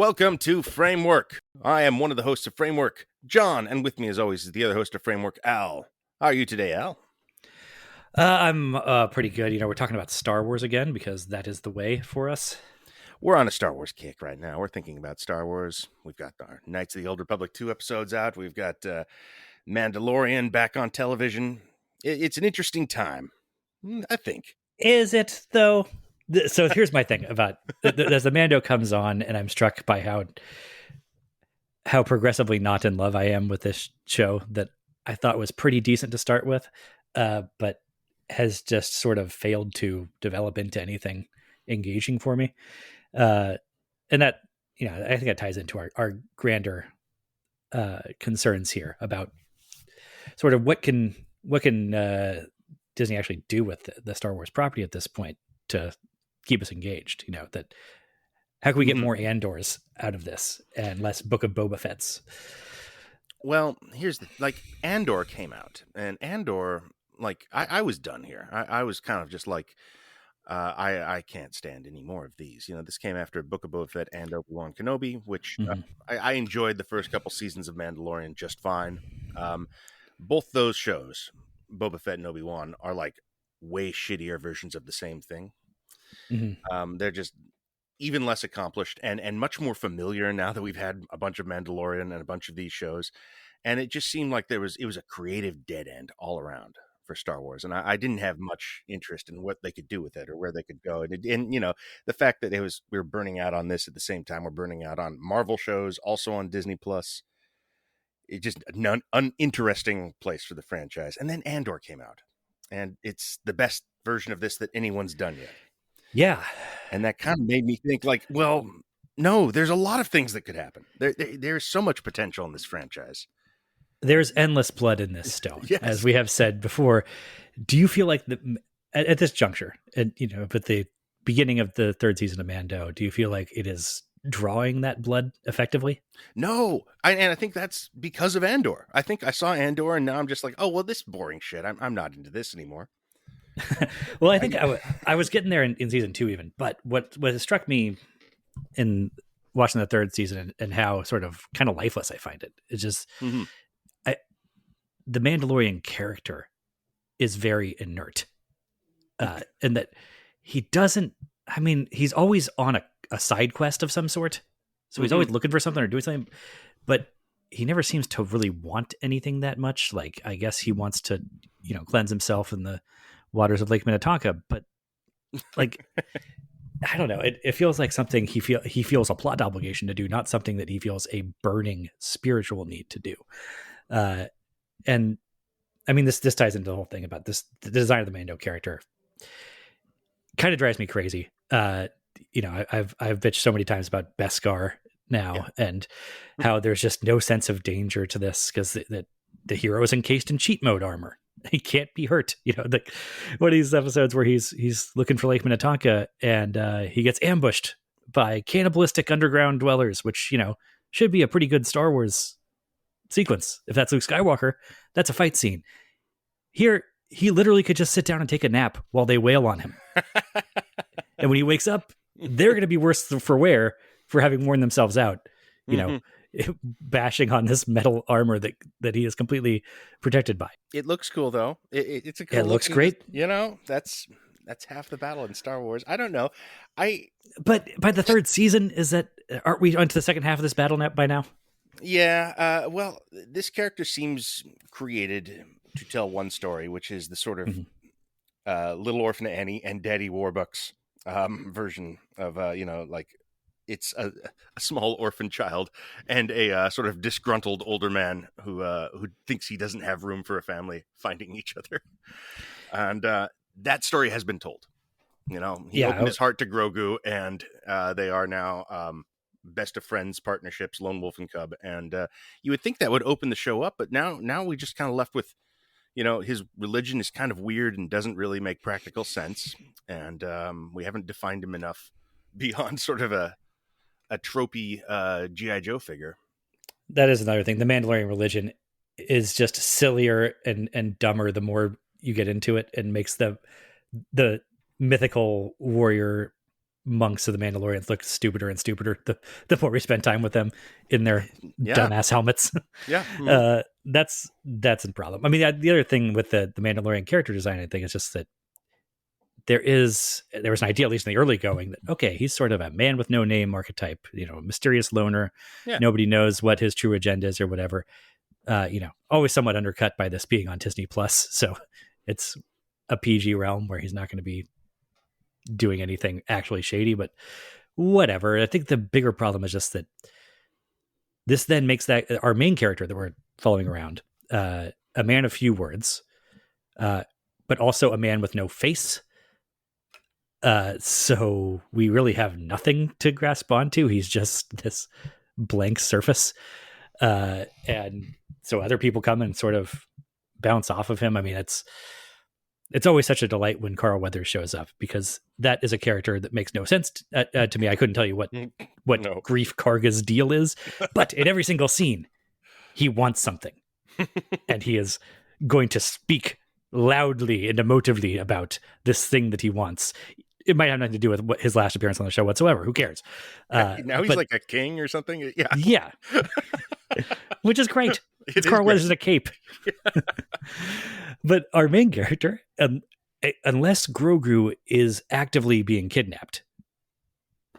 Welcome to Framework. I am one of the hosts of Framework, John, and with me as always is the other host of Framework, Al. How are you today, Al? I'm pretty good. We're talking about Star Wars again because that is the way for us. We're on a Star Wars kick right now. We're thinking about Star Wars. We've got our Knights of the Old Republic 2 episodes out. We've got Mandalorian back on television. It's an interesting time, I think. Is it, though? So here's my thing about as the Mando comes on, and I'm struck by how progressively not in love I am with this show that I thought was pretty decent to start with, but has just sort of failed to develop into anything engaging for me. And that, I think that ties into our grander concerns here about sort of what can Disney actually do with the Star Wars property at this point to keep us engaged. That how can we get more Andors out of this and less Book of Boba Fett's? Well, here's Andor came out, and Andor, I was done here. I was kind of just like, I can't stand any more of these. This came after Book of Boba Fett and Obi-Wan Kenobi, which I enjoyed the first couple seasons of Mandalorian just fine. Both those shows, Boba Fett and Obi-Wan, are like way shittier versions of the same thing. They're just even less accomplished and much more familiar now that we've had a bunch of Mandalorian and a bunch of these shows. And it just seemed like it was a creative dead end all around for Star Wars. And I didn't have much interest in what they could do with it or where they could go. And the fact that we were burning out on this at the same time we're burning out on Marvel shows, also on Disney Plus. It just an uninteresting place for the franchise. And then Andor came out, and it's the best version of this that anyone's done yet. Yeah. And that kind of made me think well, no, there's a lot of things that could happen. There's so much potential in this franchise. There's endless blood in this stone, yes. As we have said before. Do you feel like at this juncture, and at the beginning of the third season of Mando, do you feel like it is drawing that blood effectively? No, and I think that's because of Andor. I think I saw Andor, and now I'm just like, oh well, this boring shit. I'm not into this anymore. Well, I think I was getting there in season 2 even, but what struck me in watching the third season and how sort of kind of lifeless I find it is just the Mandalorian character is very inert, and that he doesn't. I mean, he's always on a side quest of some sort, so he's always looking for something or doing something, but he never seems to really want anything that much. Like, I guess he wants to, cleanse himself in the waters of Lake Minnetonka, but like, I don't know. It feels like something he feels a plot obligation to do, not something that he feels a burning spiritual need to do. And I mean, this ties into the whole thing about the design of the Mando character. Kind of drives me crazy. I've bitched so many times about Beskar now and how there's just no sense of danger to this because the hero is encased in cheat mode armor. He can't be hurt. One of these episodes where he's looking for Lake Minnetonka and he gets ambushed by cannibalistic underground dwellers, which should be a pretty good Star Wars sequence. If that's Luke Skywalker, that's a fight scene. Here, he literally could just sit down and take a nap while they wail on him. And when he wakes up, they're going to be worse for wear for having worn themselves out, bashing on this metal armor that he is completely protected by. It looks cool, though. It's a cool. It looks great. That's half the battle in Star Wars. I don't know. But by the third season, aren't we onto the second half of this battle by now? Yeah. Well, this character seems created to tell one story, which is the sort of Little Orphan Annie and Daddy Warbucks version of it's a small orphan child and a sort of disgruntled older man who thinks he doesn't have room for a family finding each other, and that story has been told. He opened his heart to Grogu, and they are now best of friends partnerships, lone wolf and cub, and you would think that would open the show up, but now we just kind of left with his religion is kind of weird and doesn't really make practical sense, and we haven't defined him enough beyond sort of a tropey G.I. Joe figure. That is another thing. The Mandalorian religion is just sillier and dumber the more you get into it, and makes the mythical warrior monks of the Mandalorians look stupider and stupider the more we spend time with them in their Yeah. dumbass helmets. Yeah. Mhm. That's a problem. I mean, the other thing with the Mandalorian character design, I think, is just that there was an idea, at least in the early going, that okay, he's sort of a man with no name archetype, a mysterious loner. Yeah. Nobody knows what his true agenda is or whatever. Always somewhat undercut by this being on Disney Plus, so it's a PG realm where he's not going to be doing anything actually shady, but whatever. I think the bigger problem is just that this then makes that our main character that we're following around a man of few words, but also a man with no face. So we really have nothing to grasp onto. He's just this blank surface. And so other people come and sort of bounce off of him. I mean, it's always such a delight when Carl Weathers shows up, because that is a character that makes no sense to me. I couldn't tell you what No. Grief Karga's deal is, but in every single scene, he wants something, and he is going to speak loudly and emotively about this thing that he wants. It might have nothing to do with his last appearance on the show whatsoever. Who cares? Now he's like a king or something. Yeah. Yeah. Which is great. It's Carl Weathers in a cape. But our main character, unless Grogu is actively being kidnapped,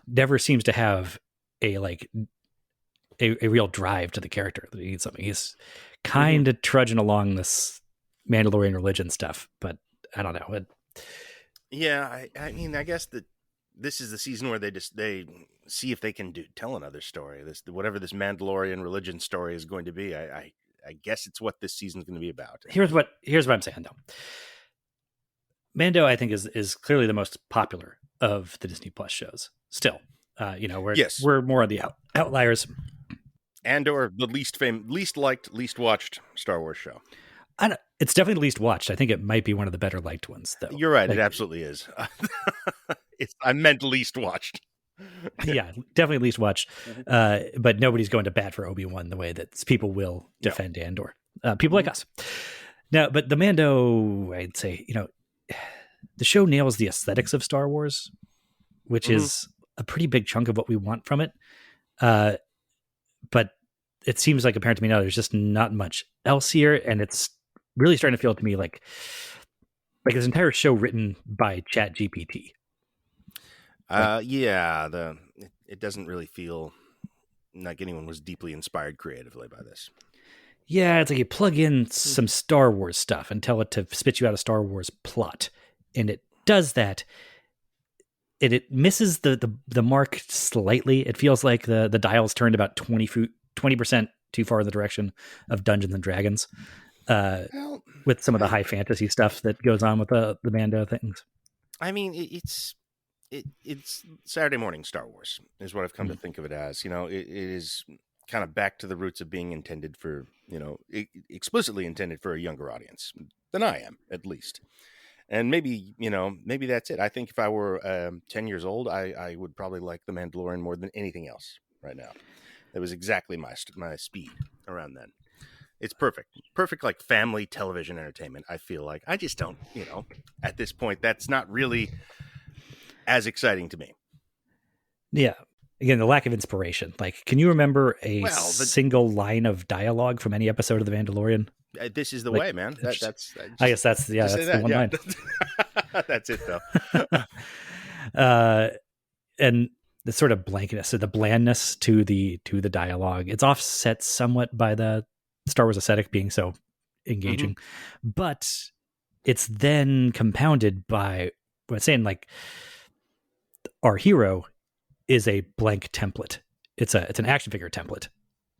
never seems to have a real drive to the character that he needs something. He's kind of trudging along this Mandalorian religion stuff, but I don't know. Yeah, I mean, I guess that this is the season where they see if they can tell another story. Whatever this Mandalorian religion story is going to be. I guess it's what this season's going to be about. Here's what I'm saying though. Mando, I think, is clearly the most popular of the Disney Plus shows. Still, we're more of the outliers. Andor, the least liked, least watched Star Wars show. It's definitely the least watched. I think it might be one of the better liked ones, though. You're right. It absolutely is. I meant least watched. Yeah, definitely least watched. But nobody's going to bat for Obi-Wan the way that people will defend Andor. People like us. Now, but the Mando, I'd say, the show nails the aesthetics of Star Wars, which is a pretty big chunk of what we want from it. But it seems like, apparent to me now, there's just not much else here, and it's really starting to feel to me like this entire show written by ChatGPT. It doesn't really feel like anyone was deeply inspired creatively by this. Yeah, it's like you plug in some Star Wars stuff and tell it to spit you out a Star Wars plot, and it does that. It misses the mark slightly. It feels like the dial's turned about 20% too far in the direction of Dungeons and Dragons, with some of the high fantasy stuff that goes on with the Mando things. I mean, it's Saturday morning Star Wars is what I've come to think of it as. It is kind of back to the roots of being intended for, explicitly intended for a younger audience than I am, at least. And maybe that's it. I think if I were 10 years old, I would probably like The Mandalorian more than anything else right now. That was exactly my speed around then. It's perfect like family television entertainment. I feel like I just don't, at this point, that's not really as exciting to me. Yeah. Again, the lack of inspiration. Like, can you remember a single line of dialogue from any episode of The Mandalorian? This is the way, man. I guess that's the one line. That's it, though. And the sort of blankness, so the blandness to the dialogue, it's offset somewhat by the Star Wars aesthetic being so engaging, but it's then compounded by what I'm saying, like, our hero is a blank template. It's an action figure template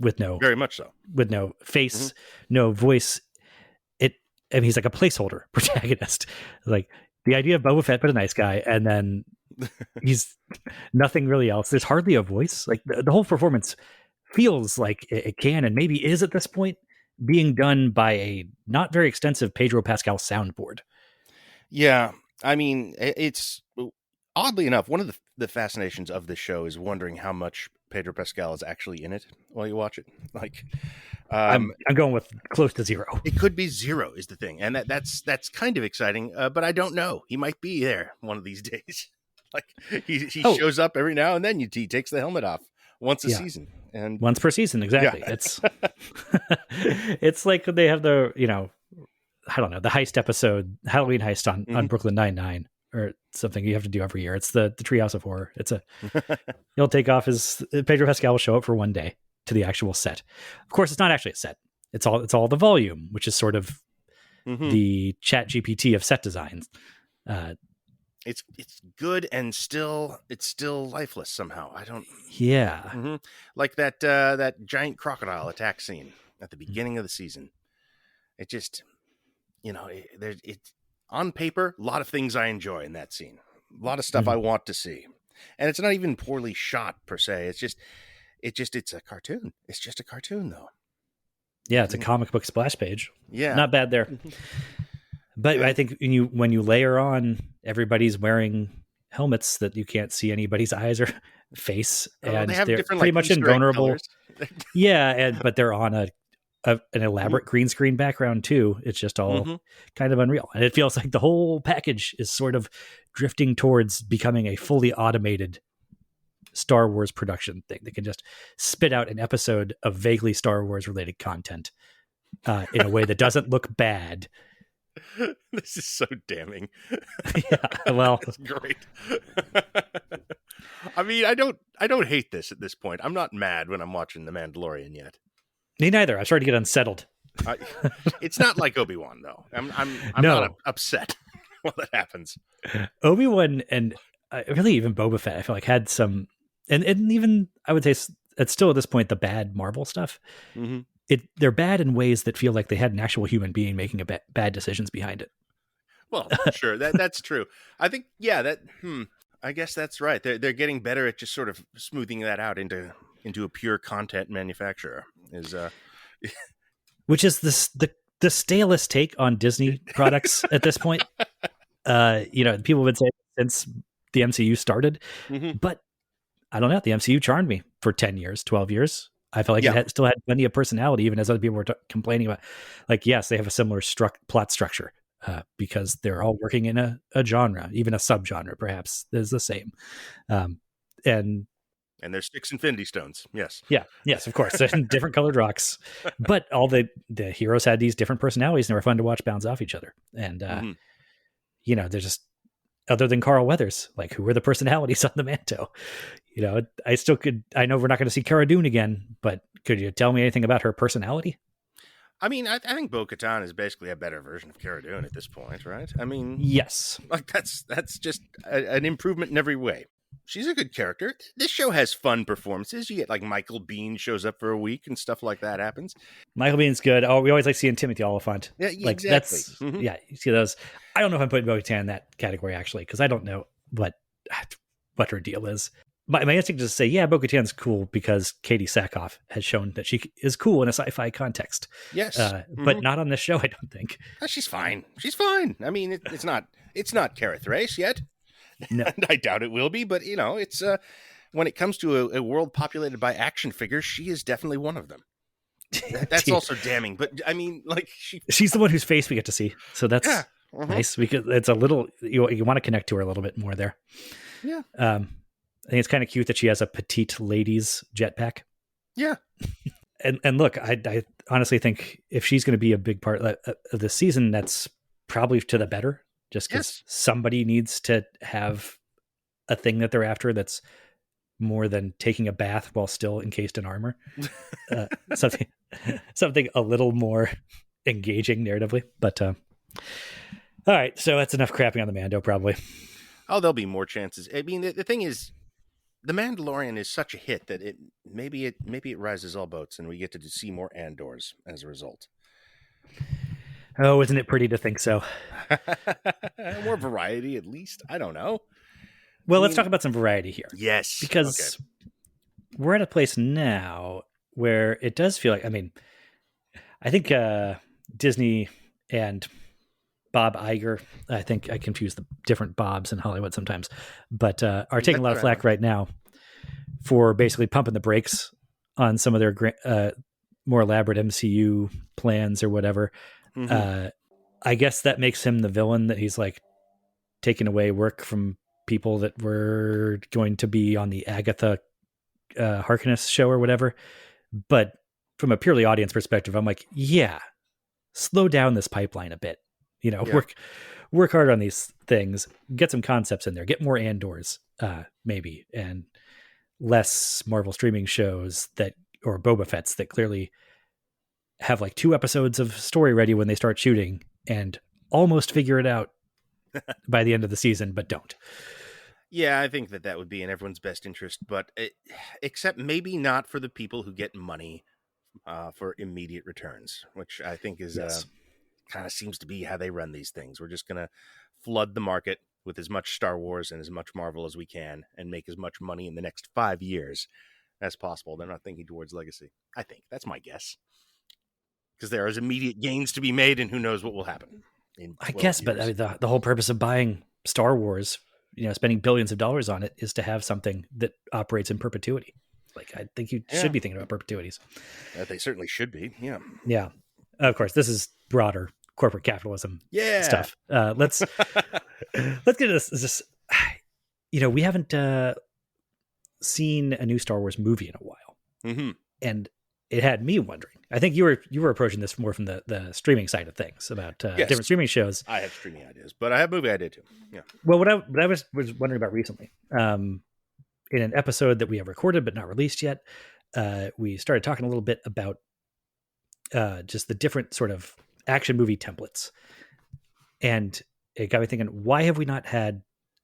with very much so, with no face, no voice. He's like a placeholder protagonist. Like, the idea of Boba Fett, but a nice guy, and then he's nothing really else. There's hardly a voice. Like, the whole performance feels like it can and maybe is at this point being done by a not very extensive Pedro Pascal soundboard. Yeah, I mean, it's oddly enough, one of the fascinations of this show is wondering how much Pedro Pascal is actually in it while you watch it. Like, I'm going with close to zero. It could be zero is the thing, and that's kind of exciting. But I don't know. He might be there one of these days. Like he Oh, shows up every now and then. He takes the helmet off once a yeah. season, and Once per season, yeah, exactly. It's it's like they have the, I don't know, the heist episode, Halloween heist on Brooklyn Nine-Nine or something you have to do every year. It's the Treehouse of Horror. He'll take off his Pedro Pascal will show up for one day to the actual set. Of course, it's not actually a set. It's all the volume, which is sort of the Chat GPT of set designs. It's good and it's still lifeless somehow. I don't. Yeah. Like that giant crocodile attack scene at the beginning of the season. It just, it's on paper, a lot of things I enjoy in that scene. A lot of stuff I want to see. And it's not even poorly shot per se. It's a cartoon. It's just a cartoon though. Yeah, it's a comic book splash page. Yeah. Not bad there. But I think when you layer on everybody's wearing helmets that you can't see anybody's eyes or face, and they have they're different, pretty like, much Easter egg invulnerable. colors. Yeah, but they're on an elaborate green screen background too. It's just all kind of unreal, and it feels like the whole package is sort of drifting towards becoming a fully automated Star Wars production thing that can just spit out an episode of vaguely Star Wars related content in a way that doesn't look bad. This is so damning. Yeah, well, that's great. I mean, I don't hate this at this point. I'm not mad when I'm watching The Mandalorian yet. Me neither. I'm starting to get unsettled. It's not like Obi-Wan though. I'm No. not upset when that happens. Obi-Wan and really even Boba Fett, I feel like had some, and even I would say it's still at this point the bad Marvel stuff. They're bad in ways that feel like they had an actual human being making bad decisions behind it. Well, sure, that's true. I think, I guess that's right. They're getting better at just sort of smoothing that out into a pure content manufacturer. Which is the stalest take on Disney products at this point. People would say since the MCU started, but I don't know. The MCU charmed me for 10 years, 12 years. I felt like it still had plenty of personality, even as other people were complaining about. Like, yes, they have a similar plot structure because they're all working in a genre, even a subgenre, perhaps is the same. And there's sticks Infinity Stones. Yes. Yeah. Yes, of course. Different colored rocks. But all the heroes had these different personalities and they were fun to watch bounce off each other. And, they're just, other than Carl Weathers, like, who were the personalities on the Mando? I know we're not going to see Cara Dune again, but could you tell me anything about her personality? I mean, I think Bo-Katan is basically a better version of Cara Dune at this point, right? I mean, yes. Like, that's just an improvement in every way. She's a good character. This show has fun performances. You get like Michael Biehn shows up for a week and stuff like that happens. Michael Bihn's good. Oh, we always like seeing Timothy Oliphant. Yeah, like, exactly. That's you see those. I don't know if I'm putting Bo-Katan in that category actually, because I don't know what her deal is. My instinct is to say, yeah, Bo-Katan's cool because Katie Sackhoff has shown that she is cool in a sci-fi context. Yes, but not on this show. I don't think. She's fine. She's fine. I mean, it's not Cara Thrace yet. No. And I doubt it will be, but it's when it comes to a world populated by action figures, she is definitely one of them. That's also damning, but I mean, like, she's the one whose face we get to see, so that's nice because it's a little you want to connect to her a little bit more there. Yeah, I think it's kind of cute that she has a petite ladies jetpack. Yeah, and look, I honestly think if she's going to be a big part of this season, that's probably to the better. Just because somebody needs to have a thing that they're after that's more than taking a bath while still encased in armor. Something a little more engaging narratively. But all right, so that's enough crapping on the Mando, probably. Oh, there'll be more chances. I mean, the thing is, The Mandalorian is such a hit that maybe it rises all boats, and we get to see more Andors as a result. Oh, isn't it pretty to think so? More variety, at least. I don't know. Well, let's talk about some variety here. Yes. Because we're at a place now where it does feel like, I mean, I think Disney and Bob Iger, I think I confuse the different Bobs in Hollywood sometimes, but are taking a lot of flack right now for basically pumping the brakes on some of their more elaborate MCU plans or whatever. I guess that makes him the villain, that he's like taking away work from people that were going to be on the Agatha Harkness show or whatever. But from a purely audience perspective, I'm like, yeah, slow down this pipeline a bit. Yeah. Work hard on these things, get some concepts in there, get more Andors, maybe, and less Marvel streaming shows or Boba Fett's that clearly have like 2 episodes of story ready when they start shooting and almost figure it out by the end of the season, but don't. Yeah, I think that would be in everyone's best interest, but except maybe not for the people who get money for immediate returns, which I think is kind of seems to be how they run these things. We're just going to flood the market with as much Star Wars and as much Marvel as we can and make as much money in the next 5 years as possible. They're not thinking towards legacy. I think that's my guess. Because there is immediate gains to be made, and who knows what will happen. I guess, years. But I mean, the whole purpose of buying Star Wars, spending billions of dollars on it, is to have something that operates in perpetuity. Like, I think you should be thinking about perpetuities. They certainly should be. Yeah. Yeah. Of course, this is broader corporate capitalism stuff. Let's get into this. We haven't seen a new Star Wars movie in a while, and it had me wondering. I think you were approaching this more from the streaming side of things about different streaming shows. I have streaming ideas, but I have movie idea too. Yeah. Well, what I was wondering about recently, in an episode that we have recorded but not released yet, we started talking a little bit about just the different sort of action movie templates, and it got me thinking: why have we not had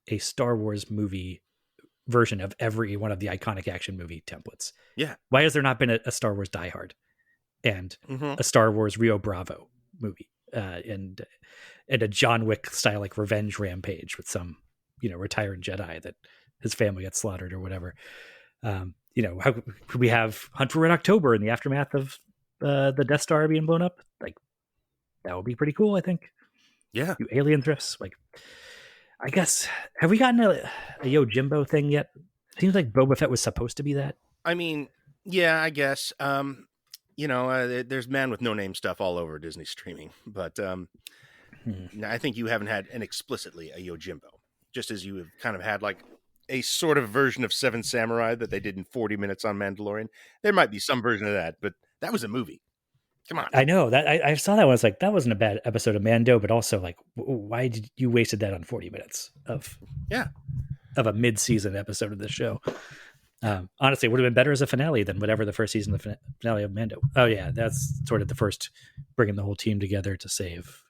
a Star Wars movie version of every one of the iconic action movie templates? Yeah. Why has there not been a Star Wars Die Hard and a Star Wars Rio Bravo movie and a John Wick style like revenge rampage with some retired Jedi that his family gets slaughtered or whatever? How could we have Hunt for Red October in the aftermath of the Death Star being blown up? Like, that would be pretty cool, I think. Yeah. You alien thrifts, like, I guess, have we gotten a Yojimbo thing yet? Seems like Boba Fett was supposed to be that. I mean, yeah, I guess. There's Man with No Name stuff all over Disney streaming, but I think you haven't had an explicitly a Yojimbo, just as you have kind of had like a sort of version of Seven Samurai that they did in 40 minutes on Mandalorian. There might be some version of that, but that was a movie. Come on. I know that I saw that one. I was like, that wasn't a bad episode of Mando, but also like, why did you wasted that on 40 minutes of a mid-season episode of the show? Honestly, it would have been better as a finale than whatever the first season of the finale of Mando. Oh yeah, that's sort of the first bringing the whole team together to save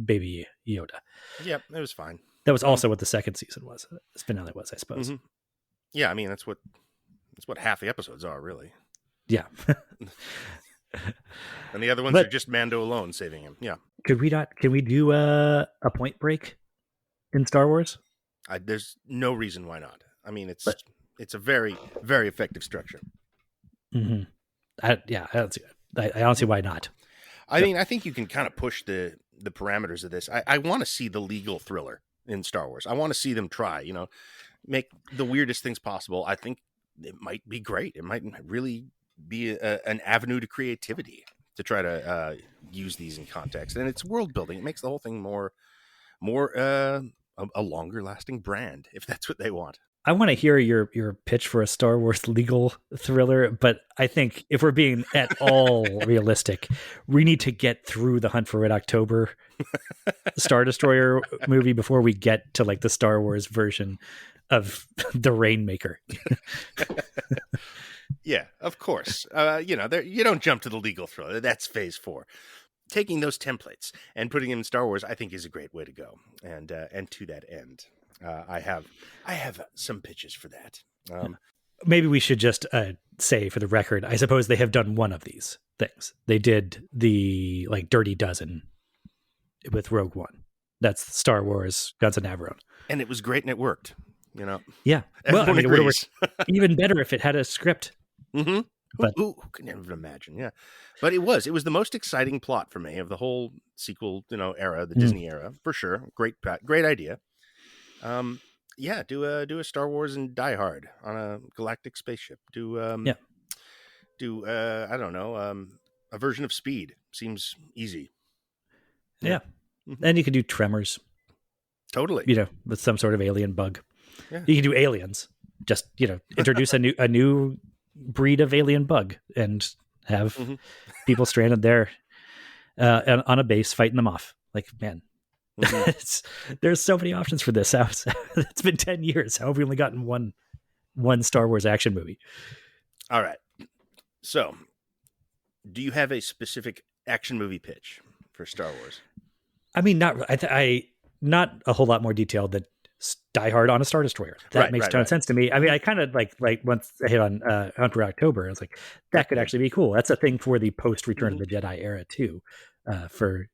Baby Yoda. Yep, it was fine. That was also what the second season was. The finale was, I suppose. Mm-hmm. Yeah, I mean that's what half the episodes are, really. Yeah. And the other ones are just Mando alone saving him. Yeah. Can we do a Point Break in Star Wars? There's no reason why not. I mean, it's a very, very effective structure. Mm-hmm. I don't see why not. I mean, I think you can kind of push the parameters of this. I want to see the legal thriller in Star Wars. I want to see them try, make the weirdest things possible. I think it might be great. It might really be an avenue to creativity to try to use these in context, and it's world building. It makes the whole thing more a longer lasting brand, if that's what they want. I want to hear your pitch for a Star Wars legal thriller, but I think if we're being at all realistic, we need to get through the Hunt for Red October Star Destroyer movie before we get to like the Star Wars version of the Rainmaker. Yeah, of course. You don't jump to the legal thriller. That's phase 4. Taking those templates and putting them in Star Wars, I think, is a great way to go. And to that end, I have some pitches for that. Maybe we should just say, for the record, I suppose they have done one of these things. They did the like Dirty Dozen with Rogue One. That's Star Wars Guns of Navarone, and it was great and it worked. Yeah. Well, I mean, it would have worked even better if it had a script. Mm-hmm. But who could never imagine? Yeah, but it was the most exciting plot for me of the whole sequel, era, the Disney era, for sure. Great idea. Do a Star Wars and Die Hard on a galactic spaceship. I don't know, a version of Speed seems easy. Yeah. Mm-hmm. And you could do Tremors. Totally. With some sort of alien bug. Yeah. You can do aliens. Just introduce a new breed of alien bug and have Mm-hmm. people stranded there on a base fighting them off. Like, man, Mm-hmm. there's so many options for this. It's been 10 years. How have we only gotten one Star Wars action movie? All right. So, do you have a specific action movie pitch for Star Wars? I mean, not a whole lot more detailed than Die Hard on a Star Destroyer. That makes a ton of sense to me. I mean, I kind of like once I hit on Hunt for October, I was like, that could actually be cool. That's a thing for the post Return of the Jedi era too. For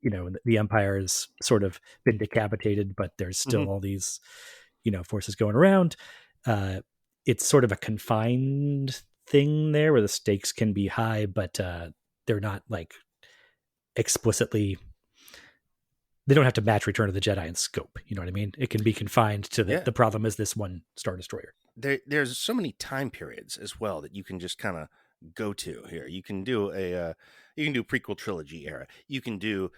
the Empire has sort of been decapitated, but there's still all these forces going around. It's sort of a confined thing there where the stakes can be high, but they're not like explicitly. They don't have to match Return of the Jedi in scope. You know what I mean? It can be confined to the problem is this one Star Destroyer. There's so many time periods as well that you can just kind of go to here. You can do prequel trilogy era. You can do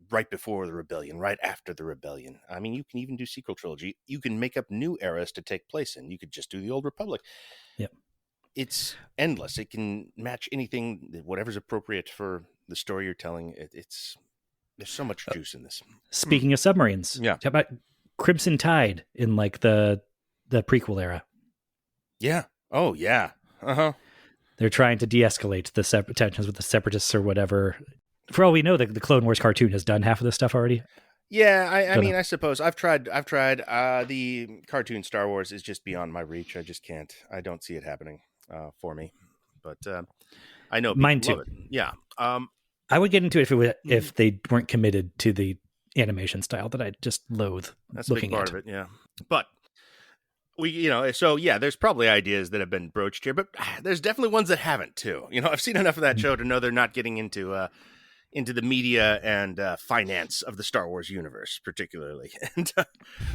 right before the rebellion, right after the rebellion. I mean, you can even do sequel trilogy. You can make up new eras to take place in. You could just do the Old Republic. Yep. It's endless. It can match anything, whatever's appropriate for the story you're telling. There's so much juice in this. Speaking of submarines, how about Crimson Tide in like the prequel era? Yeah. Oh, yeah. Uh-huh. They're trying to de-escalate the tensions with the separatists or whatever. For all we know, the Clone Wars cartoon has done half of this stuff already. Yeah, I mean, I suppose I've tried. The cartoon Star Wars is just beyond my reach. I just can't. I don't see it happening for me. But I know people mine too. love it. Yeah. I would get into it if they weren't committed to the animation style that I just loathe. That's a big part of it. Yeah, but there's probably ideas that have been broached here, but there's definitely ones that haven't too. I've seen enough of that show to know they're not getting into the media and finance of the Star Wars universe, particularly, and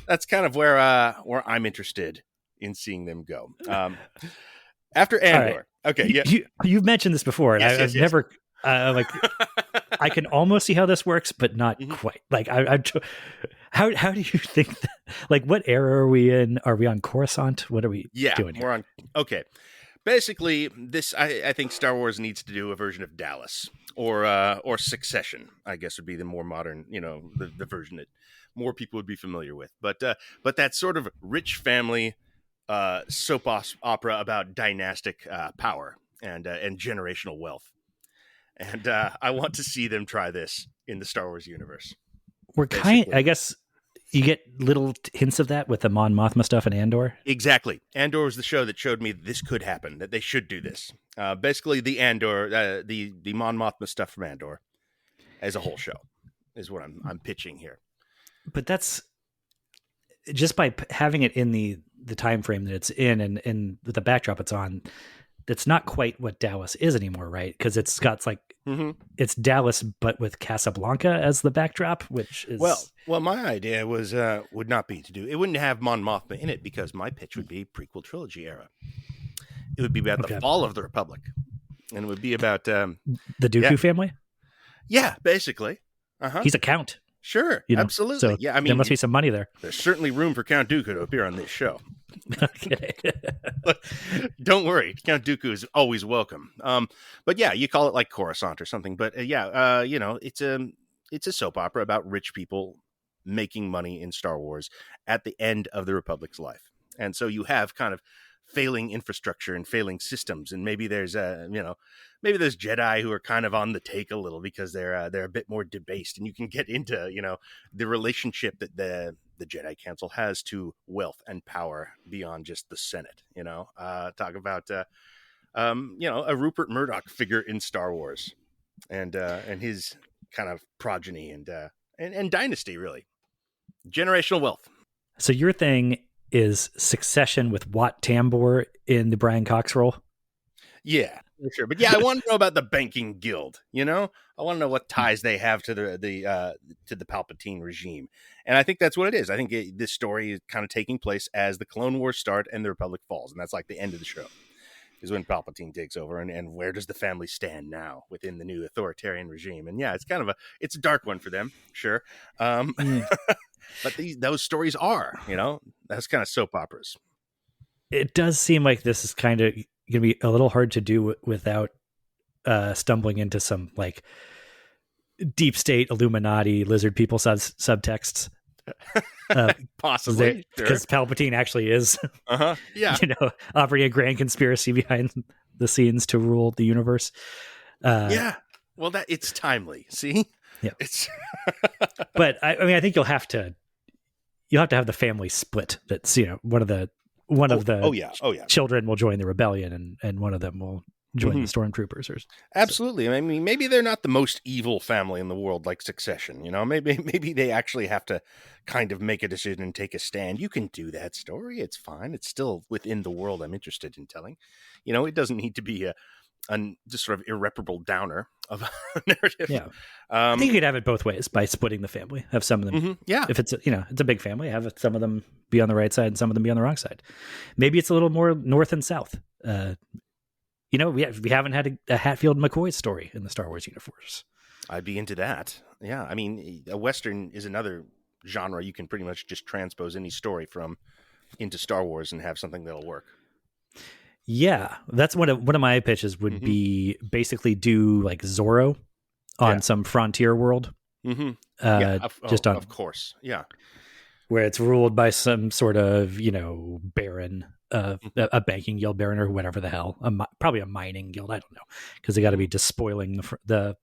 that's kind of where I'm interested in seeing them go. After Andor, okay, yeah, you've mentioned this before, and I've never. I can almost see how this works, but not quite. Like, how do you think that, like, what era are we in? Are we on Coruscant? What are we doing here? We're on. Okay. Basically, I think Star Wars needs to do a version of Dallas or Succession, I guess would be the more modern, the version that more people would be familiar with. But that sort of rich family soap opera about dynastic power and generational wealth. And I want to see them try this in the Star Wars universe. I guess you get little hints of that with the Mon Mothma stuff in Andor. Exactly. Andor was the show that showed me this could happen, that they should do this. Basically, the Andor, the Mon Mothma stuff from Andor as a whole show is what I'm pitching here. But that's just by having it in the time frame that it's in and the backdrop it's on. That's not quite what Dallas is anymore, right? Because it's got it's Dallas, but with Casablanca as the backdrop, which is well. My idea was would not be to do. It wouldn't have Mon Mothma in it because my pitch would be prequel trilogy era. It would be about the fall of the Republic, and it would be about the Dooku family. Yeah, basically. He's a count. Sure, absolutely. So yeah, I mean, there must be some money there. There's certainly room for Count Dooku to appear on this show. Okay. Don't worry, Count Dooku is always welcome. But yeah, you call it like Coruscant or something. But it's a soap opera about rich people making money in Star Wars at the end of the Republic's life, and so you have kind of failing infrastructure and failing systems, and maybe there's maybe there's Jedi who are kind of on the take a little because they're a bit more debased, and you can get into the relationship that the Jedi Council has to wealth and power beyond just the Senate. Talk about a Rupert Murdoch figure in Star Wars, and his kind of progeny and dynasty, really generational wealth. So your thing is Succession with Wat Tambor in the Brian Cox role? Yeah, for sure. But yeah, I want to know about the banking guild. I want to know what ties they have to the Palpatine regime, and I think that's what it is. I think this story is kind of taking place as the Clone Wars start and the Republic falls, and that's like the end of the show is when Palpatine takes over, and where does the family stand now within the new authoritarian regime? And yeah, it's kind of it's a dark one for them, sure. but those stories are, that's kind of soap operas. It does seem like this is kind of going to be a little hard to do without stumbling into some like deep state Illuminati lizard people subtexts. Possibly, because sure. Palpatine actually is, Yeah, operating a grand conspiracy behind the scenes to rule the universe. yeah. Well, that it's timely. See, Yeah. it's. But I mean, I think you'll have to have the family split. That's one of the Oh yeah, children will join the rebellion, and one of them will join the stormtroopers. Absolutely. I mean, maybe they're not the most evil family in the world, like Succession. Maybe they actually have to kind of make a decision and take a stand. You can do that story. It's fine. It's still within the world I'm interested in telling. It doesn't need to be a just sort of irreparable downer of a narrative. Yeah, I think you could have it both ways by splitting the family. Have some of them, yeah. If it's it's a big family, have some of them be on the right side and some of them be on the wrong side. Maybe it's a little more north and south. We haven't had a Hatfield McCoy story in the Star Wars universe. I'd be into that. Yeah, I mean, a Western is another genre you can pretty much just transpose any story from into Star Wars and have something that'll work. Yeah, that's one of my pitches would be basically do like Zorro on some frontier world. Of course, yeah, where it's ruled by some sort of baron, a banking guild baron or whatever the hell, probably a mining guild. I don't know, because they got to be despoiling the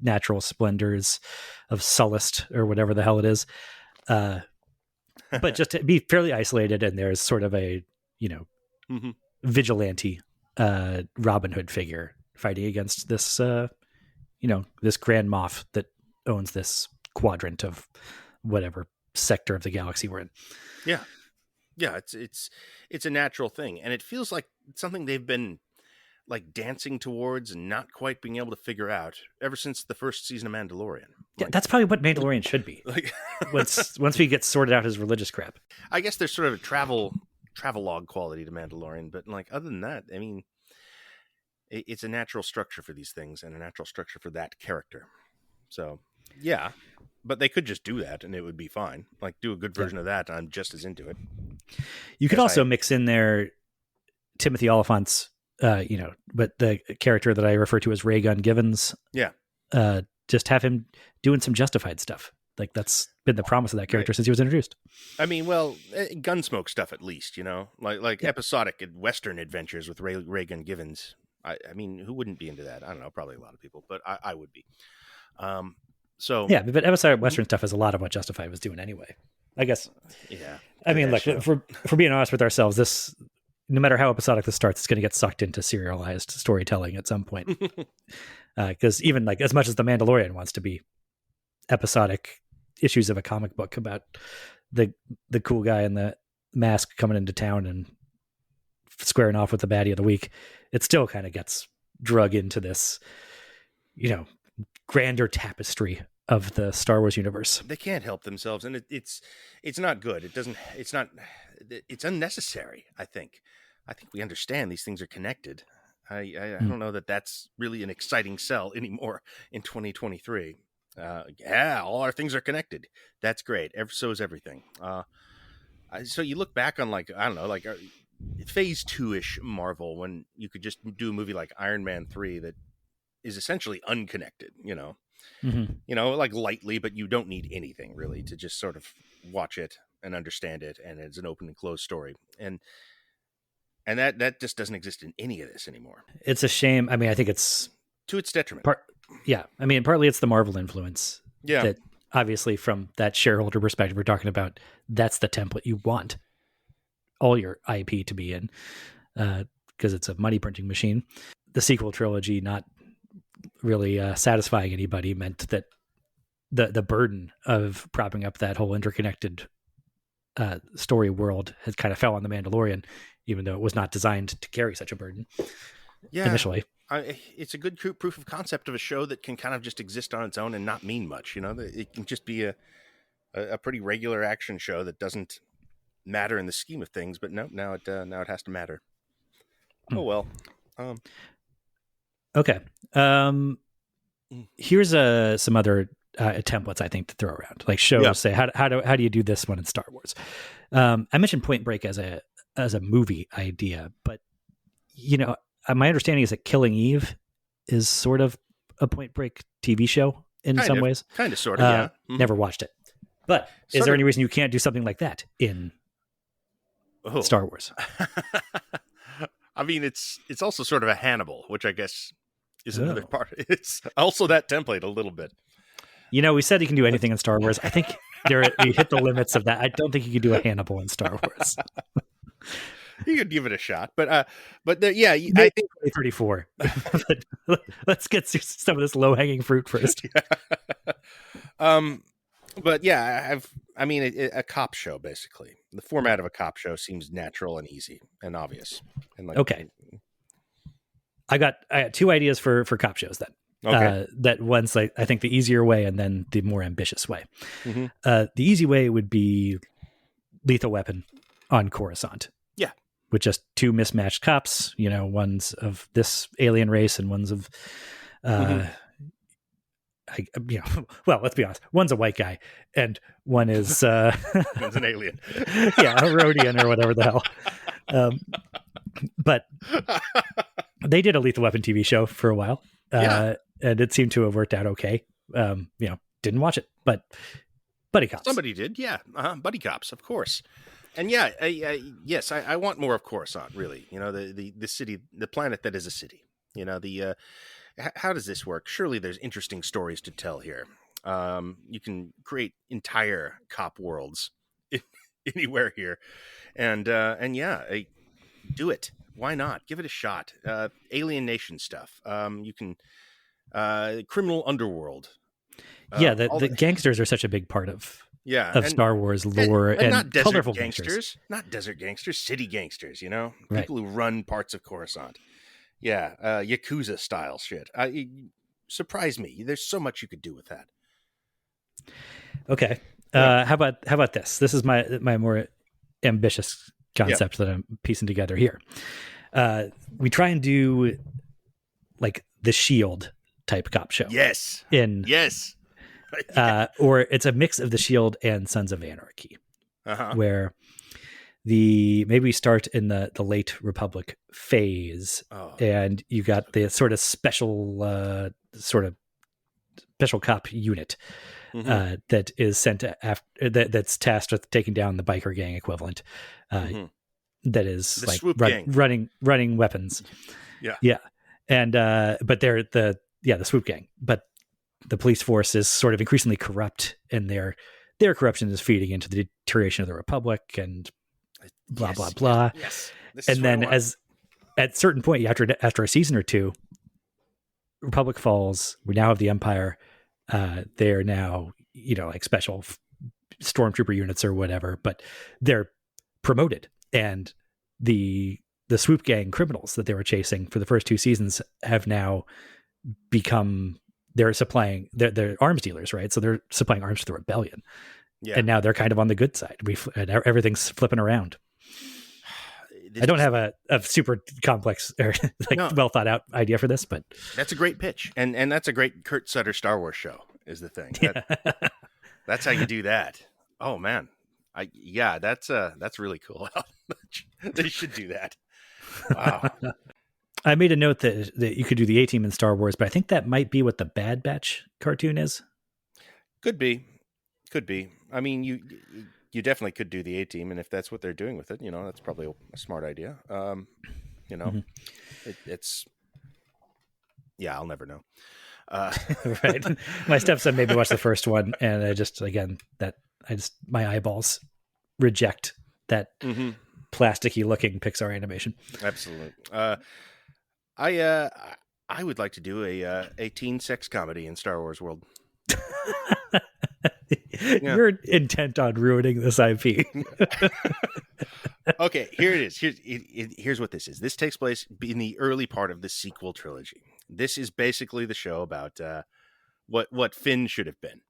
natural splendors of Sullust or whatever the hell it is. But just to be fairly isolated, and there's sort of a vigilante Robin Hood figure fighting against this this Grand Moff that owns this quadrant of whatever sector of the galaxy we're in. Yeah it's a natural thing, and it feels like something they've been like dancing towards and not quite being able to figure out ever since the first season of Mandalorian. Yeah, that's probably what Mandalorian should be. Like once we get sorted out his religious crap. I guess there's sort of a travelogue quality to Mandalorian, but like other than that, I mean, it's a natural structure for these things and a natural structure for that character. So yeah, but they could just do that and it would be fine. Like do a good version of that, and I'm just as into it. You could also mix in there Timothy Oliphant's, but the character that I refer to as Ray Gun Givens. Yeah. Just have him doing some Justified stuff. Like that's been the promise of that character since he was introduced. I mean, well, Gunsmoke stuff at least, like episodic Western adventures with Ray Gun Givens. I mean, who wouldn't be into that? I don't know, probably a lot of people, but I would be. So yeah, but episodic Western stuff is a lot of what Justified was doing anyway, I guess. Yeah. I mean, look, for being honest with ourselves, this, no matter how episodic this starts, it's going to get sucked into serialized storytelling at some point. Because even like as much as The Mandalorian wants to be episodic issues of a comic book about the cool guy in the mask coming into town and squaring off with the baddie of the week, it still kind of gets drug into this, grander tapestry of the Star Wars universe. They can't help themselves, and it's not good. It's unnecessary. I think we understand these things are connected. I don't know that that's really an exciting sell anymore in 2023. All our things are connected. That's great. So is everything. So you look back on like, I don't know, like phase 2-ish Marvel, when you could just do a movie like Iron Man 3 that is essentially unconnected, like lightly, but you don't need anything really to just sort of watch it and understand it. And it's an open and closed story. And that just doesn't exist in any of this anymore. It's a shame. I mean, I think it's to its detriment. I mean, partly it's the Marvel influence. Yeah. That obviously from that shareholder perspective, we're talking about, that's the template you want all your IP to be in, because it's a money printing machine. The sequel trilogy not really satisfying anybody meant that the burden of propping up that whole interconnected story world has kind of fell on The Mandalorian, even though it was not designed to carry such a burden initially. It's a good proof of concept of a show that can kind of just exist on its own and not mean much. It can just be a pretty regular action show that doesn't matter in the scheme of things. But no, now it has to matter. Oh well. Okay. Here's some other templates, I think, to throw around, like Yeah. shows say how do you do this one in Star Wars. I mentioned Point Break as a movie idea, but my understanding is that Killing Eve is sort of a Point Break TV show in some ways. Kind of, sort of, yeah. Never watched it, but is there any reason you can't do something like that in Star Wars? I mean, it's also sort of a Hannibal, which I guess is another part. It's also that template a little bit. We said you can do anything in Star Wars. I think we hit the limits of that. I don't think you could do a Hannibal in Star Wars. You could give it a shot, but I think 34. Let's get some of this low hanging fruit first. Yeah. But yeah, a cop show, basically. The format of a cop show seems natural and easy and obvious. And okay. I got 2 ideas for cop shows then. Okay. That one's like, I think, the easier way and then the more ambitious way. Mm-hmm. The easy way would be Lethal Weapon on Coruscant. Yeah. With just 2 mismatched cops, one's of this alien race and one's of, well, let's be honest. One's a white guy and one is, one's an alien. Yeah, a Rhodian or whatever the hell. But they did a Lethal Weapon TV show for a while. And it seemed to have worked out okay. Didn't watch it, but buddy cops. Somebody did, yeah. Buddy cops, of course. And yeah, yes, I want more of Coruscant. Really, the city, the planet that is a city. How does this work? Surely there's interesting stories to tell here. You can create entire cop worlds anywhere here, and yeah, do it. Why not? Give it a shot. Alien Nation stuff. You can criminal underworld. The gangsters are such a big part of Star Wars lore and not colorful gangsters, not desert gangsters, city gangsters. Right. People who run parts of Coruscant. Yeah, Yakuza style shit. Surprise me. There's so much you could do with that. Okay. How about this? This is my more ambitious concept that I'm piecing together here. We try and do like the Shield type cop show. Yes. Yes. Or it's a mix of the Shield and Sons of Anarchy, where maybe we start in the late Republic phase, and you got the sort of special cop unit that is sent after that's tasked with taking down the biker gang equivalent. That is the like running weapons. Yeah. And but they're the swoop gang, but the police force is sort of increasingly corrupt, and their corruption is feeding into the deterioration of the Republic and blah blah blah. Yes. And then at a certain point, after a season or two, Republic falls. We now have the Empire. They're now like special stormtrooper units or whatever, but they're promoted, and the swoop gang criminals that they were chasing for the first 2 seasons have now become they're arms dealers, right? So they're supplying arms to the rebellion, and now they're kind of on the good side. Everything's flipping around. I don't have a super complex or well thought out idea for this, but that's a great pitch, and that's a great Kurt Sutter Star Wars show is the thing. That's how you do that. Oh man, that's really cool. They should do that. Wow. I made a note that you could do the A-Team in Star Wars, but I think that might be what the Bad Batch cartoon is. Could be. I mean, you definitely could do the A-Team, and if that's what they're doing with it, that's probably a smart idea. It's I'll never know. Right. My stepson made me watch the first one, and my eyeballs reject that plasticky looking Pixar animation. Absolutely. I would like to do a teen sex comedy in Star Wars world. You're intent on ruining this IP. Okay, here it is. Here's what this is. This takes place in the early part of the sequel trilogy. This is basically the show about what Finn should have been.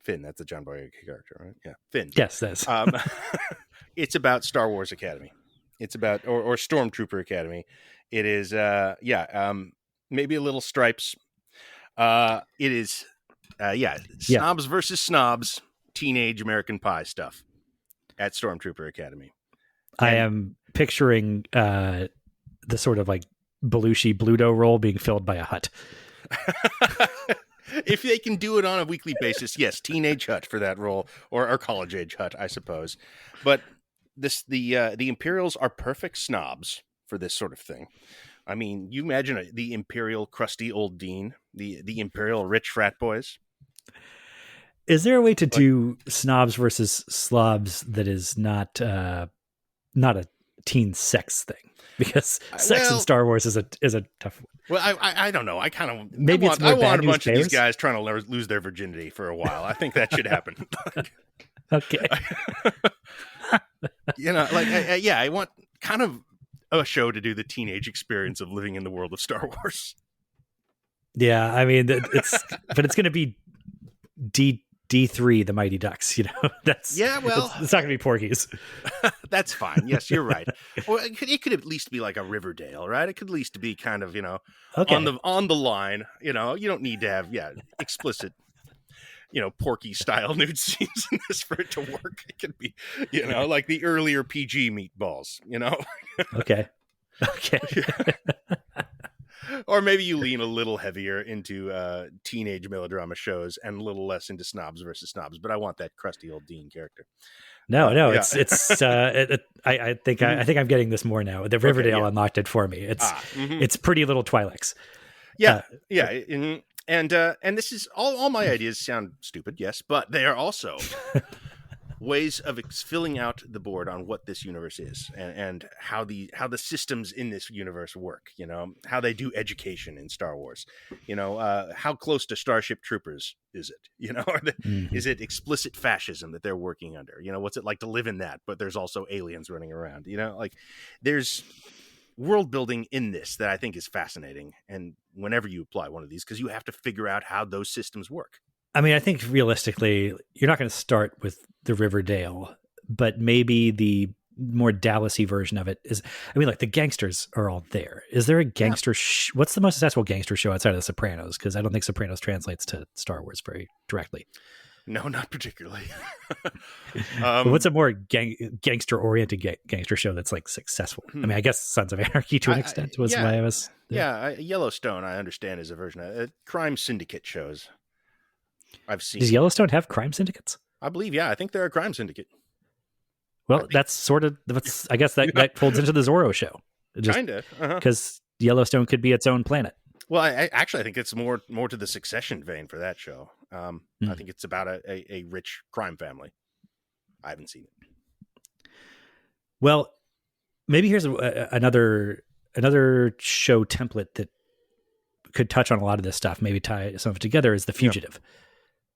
Finn, that's a John Boyega character, right? Yeah, Finn. Yes, that's. It's about Star Wars Academy. It's about or Stormtrooper Academy. It is maybe a little Stripes. It is Yeah, Yeah. snobs versus snobs, teenage American Pie stuff at Stormtrooper Academy. I And am picturing the sort of like Belushi Bluto role being filled by a Hut. if they can do it on a weekly basis, yes, teenage Hut for that role, or college age Hut, I suppose. But the Imperials are perfect snobs for this sort of thing. I mean, you imagine the Imperial crusty old dean, the Imperial rich frat boys. Is there a way to Like, do snobs versus slobs that is not not a teen sex thing? Because sex in well, Star Wars is a tough one. well, I don't know. I kind of Maybe it's more I want bad a news bunch of these bears? guys trying to lose their virginity for a while. I think that should happen. Okay. I want kind of a show to do the teenage experience of living in the world of Star Wars. Yeah, I mean but it's going to be D3, the Mighty Ducks. You know, it's not going to be Porky's. That's fine. Yes, you're right. Well, it could at least be like a Riverdale, right? It could at least be kind of Okay. on the line. You don't need to have explicit Porky style nude scenes in this for it to work. It could be like the earlier PG meatballs. Okay. Or maybe you lean a little heavier into teenage melodrama shows and a little less into snobs versus snobs. But I want that crusty old Dean character. No, yeah. I think I'm getting this more now. The Riverdale unlocked it for me. It's Pretty Little Twi'leks. Yeah. And this is all my ideas sound stupid, yes, but they are also ways of filling out the board on what this universe is and how the systems in this universe work, how they do education in Star Wars, how close to Starship Troopers is it, is it explicit fascism that they're working under, what's it like to live in that, but there's also aliens running around, like there's world building in this that I think is fascinating. And whenever you apply one of these, because you have to figure out how those systems work. I mean, I think realistically, you're not going to start with the Riverdale, but maybe the more Dallasy version of it is. I mean, like the gangsters are all there. Is there a gangster? What's the most successful gangster show outside of The Sopranos? Because I don't think Sopranos translates to Star Wars very directly. No, not particularly. What's a more gangster-oriented gangster show that's like successful? I mean, I guess Sons of Anarchy to an extent was why I was. Yellowstone, I understand, is a version of crime syndicate shows. I've seen. Does Yellowstone have crime syndicates? I believe, I think they're a crime syndicate. Well, that's sort of. I guess that folds into the Zorro show. Kind of, because Yellowstone could be its own planet. Well, I think it's more to the Succession vein for that show. I think it's about a rich crime family. I haven't seen it. Well, maybe here's another show template that could touch on a lot of this stuff. Maybe tie some of it together. Is The Fugitive?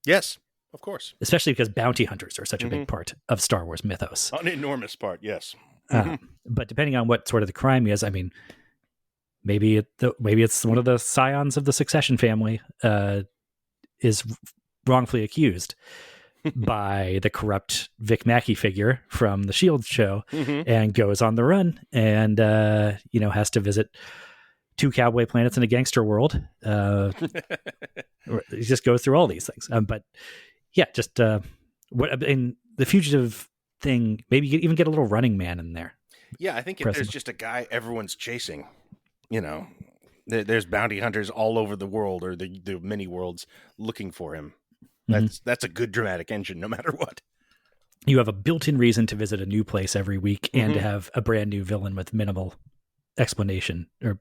Yes, of course. Especially because bounty hunters are such a big part of Star Wars mythos. An enormous part, yes. But depending on what sort of the crime is, I mean, maybe it's one of the scions of the Succession family is wrongfully accused by the corrupt Vic Mackey figure from the Shield show and goes on the run and has to visit 2 cowboy planets in a gangster world. He just goes through all these things. But yeah, just in the Fugitive thing, maybe you could even get a little Running Man in there. Yeah, I think if there's just a guy everyone's chasing, there's bounty hunters all over the world or the many worlds looking for him. That's a good dramatic engine, no matter what. You have a built-in reason to visit a new place every week and to have a brand new villain with minimal explanation or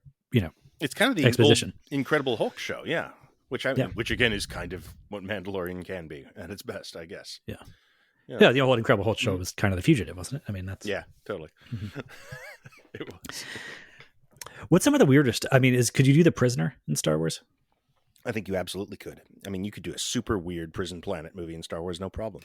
it's kind of the exposition. Old Incredible Hulk show, yeah. Which again is kind of what Mandalorian can be at its best, I guess. Yeah. The old Incredible Hulk show was kind of The Fugitive, wasn't it? I mean, that's totally. It was. What's some of the weirdest? I mean, could you do The Prisoner in Star Wars? I think you absolutely could. I mean, you could do a super weird prison planet movie in Star Wars, no problem.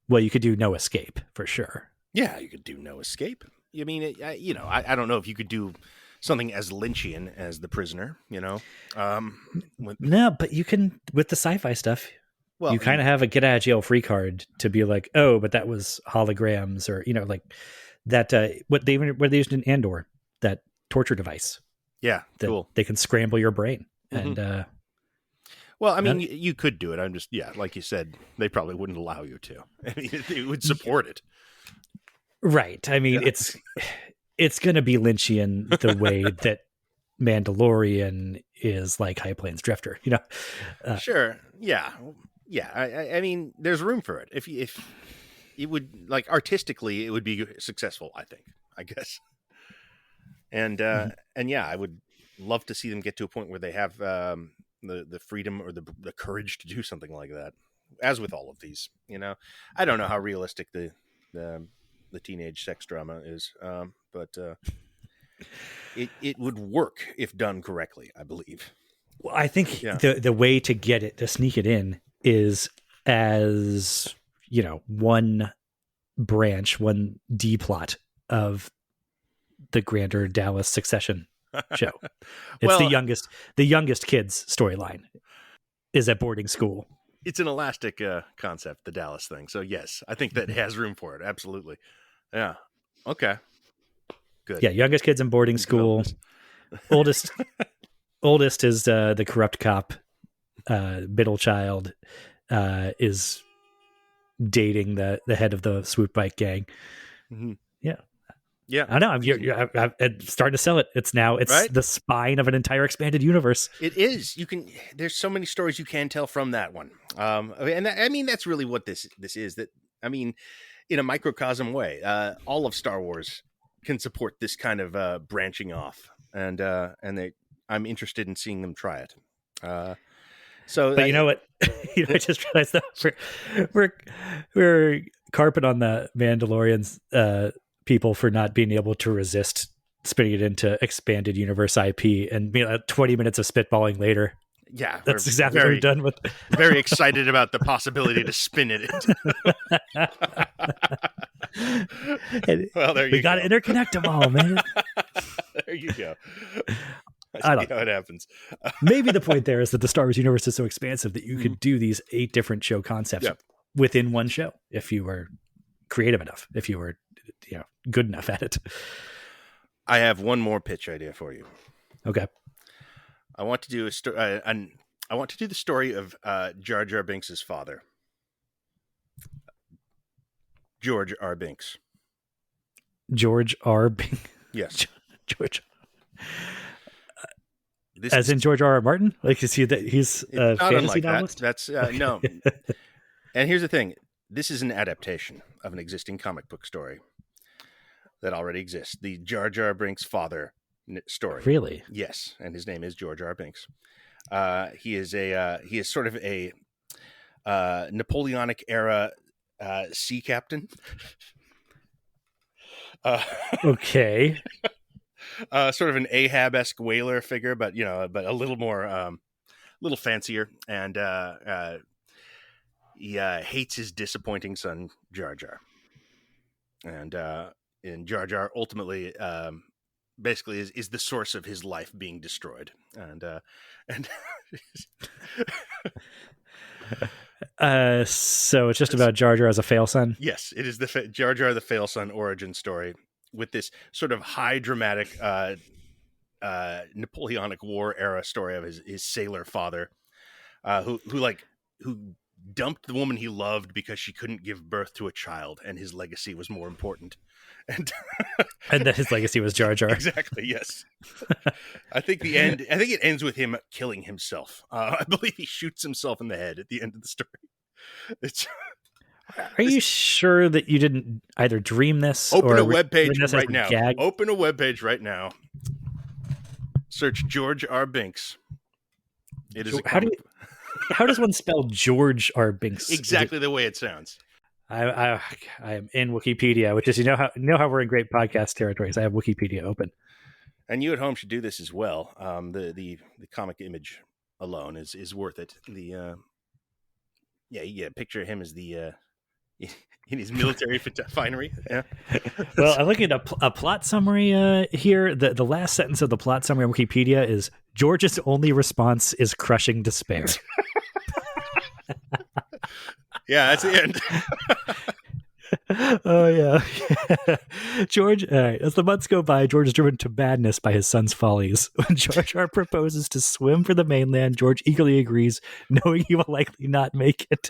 Well, you could do No Escape for sure. Yeah, you could do No Escape. I mean, I don't know if you could do something as Lynchian as The Prisoner, No, but you can, with the sci-fi stuff, you kind of have a get out of jail free card to be like, oh, but that was holograms or, like that, what they used in Andor, that torture device. Yeah, cool. They can scramble your brain. And Well, I mean, you could do it. I'm just, yeah, like you said, they probably wouldn't allow you to. I mean, they would support it. Right. I mean, Yeah. it's going to be Lynchian the way that Mandalorian is like High Plains Drifter, you know? Sure. Yeah. Yeah. I mean, there's room for it. If it would, like, artistically, it would be successful, I guess. And yeah, I would love to see them get to a point where they have the freedom or the courage to do something like that. As with all of these, you know, I don't know how realistic the teenage sex drama is, but it would work if done correctly, I believe. Well, I think the way to get it, to sneak it in, is as, you know, one branch, one D plot of the grander Dallas Succession show. It's the youngest kids storyline is at boarding school. It's an elastic concept, the Dallas thing. So yes, I think that has room for it. Absolutely. Yeah. Okay. Good. Yeah. Youngest kids in boarding school. Oldest is the corrupt cop. Middle child is dating the head of the swoop bike gang. Mm-hmm. Yeah. Yeah, I know. I'm starting to sell it. It's right? The spine of an entire expanded universe. It is. There's so many stories you can tell from that one. And I mean, that's really what this is. That, I mean, in a microcosm way, all of Star Wars can support this kind of branching off, and I'm interested in seeing them try it. But you know what? I just realized that we're carping on the Mandalorians. People for not being able to resist spinning it into expanded universe IP, and 20 minutes of spitballing later. Yeah, that's exactly what we're done with. Very excited about the possibility to spin it into. Well, there you go. We got to interconnect them all, man. There you go. I don't know how it happens. Maybe the point there is that the Star Wars universe is so expansive that you could do these 8 different show concepts within one show if you were creative enough, if you were good enough at it. I have one more pitch idea for you. Okay. I want to do I want to do the story of Jar Jar Binks' father, George R. Binks. George R. Binks. Yes, George. As in George R. R. Martin? Like, you see that he's a fantasy novelist? That's no. And here's the thing: this is an adaptation of an existing comic book story that already exists. The Jar Jar Binks' father story. Really? Yes, and his name is George R. Binks. He is sort of a Napoleonic era sea captain. Okay. Sort of an Ahab-esque whaler figure, but a little more, little fancier, and he hates his disappointing son Jar Jar, and Jar Jar ultimately, basically is the source of his life being destroyed, and so it's just about Jar Jar as a fail son. Yes, it is the Jar Jar the fail son origin story with this sort of high dramatic Napoleonic War era story of his sailor father, who dumped the woman he loved because she couldn't give birth to a child, and his legacy was more important. And that his legacy was Jar Jar. Exactly. Yes. I think it ends with him killing himself. I believe he shoots himself in the head at the end of the story. Are you sure that you didn't either dream this or open a webpage right now? Open a webpage right now. Search George R. Binks. It is. How does one spell George R. Binks? Exactly the way it sounds. I am in Wikipedia, which is how we're in great podcast territories. I have Wikipedia open, and you at home should do this as well. The comic image alone is worth it. Picture him as the in his military finery. Yeah. Well, I'm looking at a plot summary here. The last sentence of the plot summary on Wikipedia is George's only response is crushing despair. Yeah, that's the end. Oh yeah. George, all right, as the months go by, George is driven to madness by his son's follies. When Jar Jar proposes to swim for the mainland, George eagerly agrees, knowing he will likely not make it.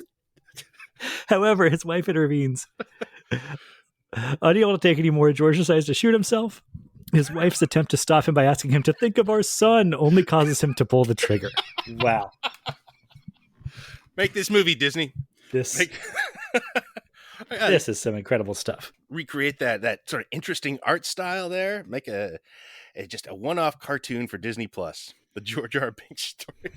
However, his wife intervenes. Unable to take anymore, George decides to shoot himself. His wife's attempt to stop him by asking him to think of our son only causes him to pull the trigger. Wow. Make this movie, Disney. This Make... this is some incredible stuff. Recreate that sort of interesting art style there. Make just a one-off cartoon for Disney Plus. The George R. Binks story.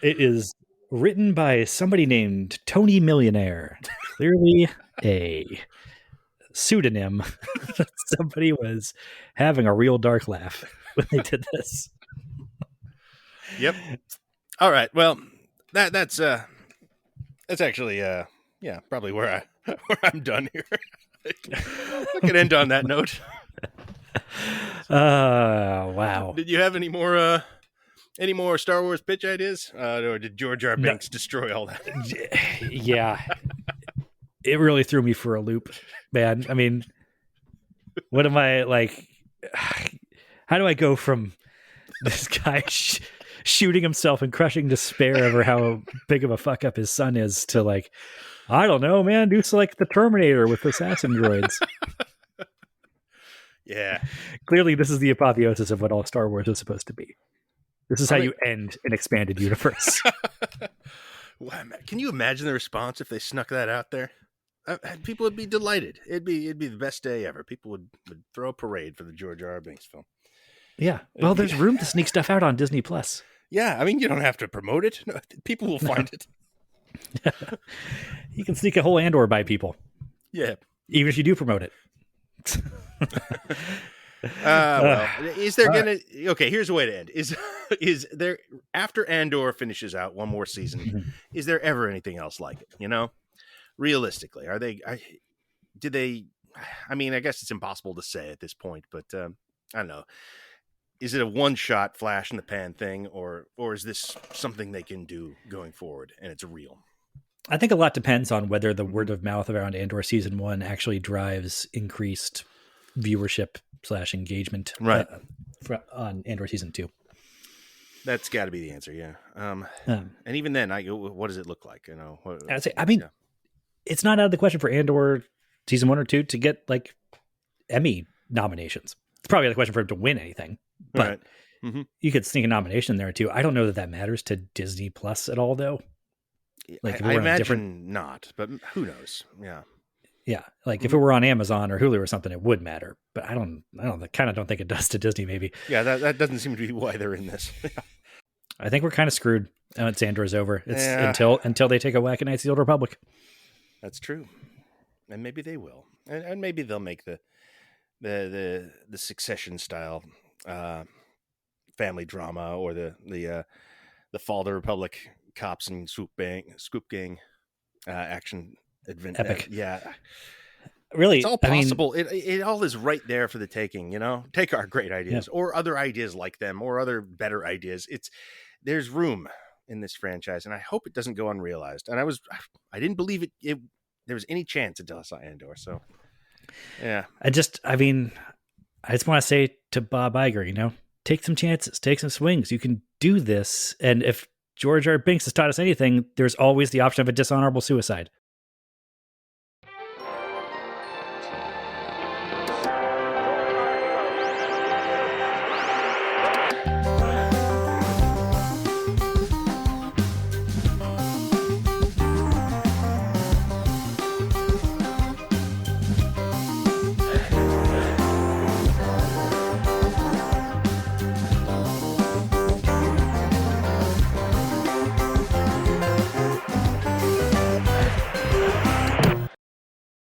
It is written by somebody named Tony Millionaire. Clearly a pseudonym. Somebody was having a real dark laugh when they did this. Yep. All right. Well, that's actually probably where I'm done here. I could end on that note. Wow. Did you have any more Star Wars pitch ideas, or did George R. Binks destroy all that? Yeah, it really threw me for a loop, man. I mean, what am I like? How do I go from this guy shooting himself and crushing despair over how big of a fuck up his son is to like, I don't know, man, do like the Terminator with assassin droids? Yeah. Clearly, this is the apotheosis of what all Star Wars is supposed to be. This is how you end an expanded universe. Can you imagine the response if they snuck that out there? People would be delighted. It'd be the best day ever. People would throw a parade for the George R. R. Binks film. Yeah. Well, there's room to sneak stuff out on Disney Plus. Yeah, I mean, you don't have to promote it. No, people will find it. You can sneak a whole Andor by people. Yeah. Even if you do promote it. Well, is there gonna? Okay, here's a way to end. Is there, after Andor finishes out one more season? Is there ever anything else like it? You know, realistically, did they? I mean, I guess it's impossible to say at this point, but I don't know. Is it a one-shot flash in the pan thing, or is this something they can do going forward and it's real? I think a lot depends on whether the word of mouth around Andor season 1 actually drives increased viewership / engagement on Andor season 2. That's got to be the answer, yeah. And even then, what does it look like? You know, it's not out of the question for Andor season 1 or 2 to get like Emmy nominations. It's probably out of the question for him to win anything, but you could sneak a nomination there too. I don't know that matters to Disney Plus at all, though. Like, I imagine not, but who knows? Yeah. Like if it were on Amazon or Hulu or something, it would matter. But I don't think it does to Disney. Maybe. Yeah, that doesn't seem to be why they're in this. I think we're kind of screwed once Andor's over. It's until they take a whack at Knights of the Old Republic. That's true, and maybe they will, and maybe they'll make the Succession style family drama, or the Fall of the Republic cops and scoop gang action adventure. Epic. Yeah, really, it's all possible. It all is right there for the taking. You know, take our great ideas or other ideas like them or other better ideas. There's room in this franchise, and I hope it doesn't go unrealized. And I didn't believe it there was any chance until I saw Andor. So yeah, I just want to say to Bob Iger, you know, take some chances, take some swings. You can do this, and if George R. Binks has taught us anything, there's always the option of a dishonorable suicide.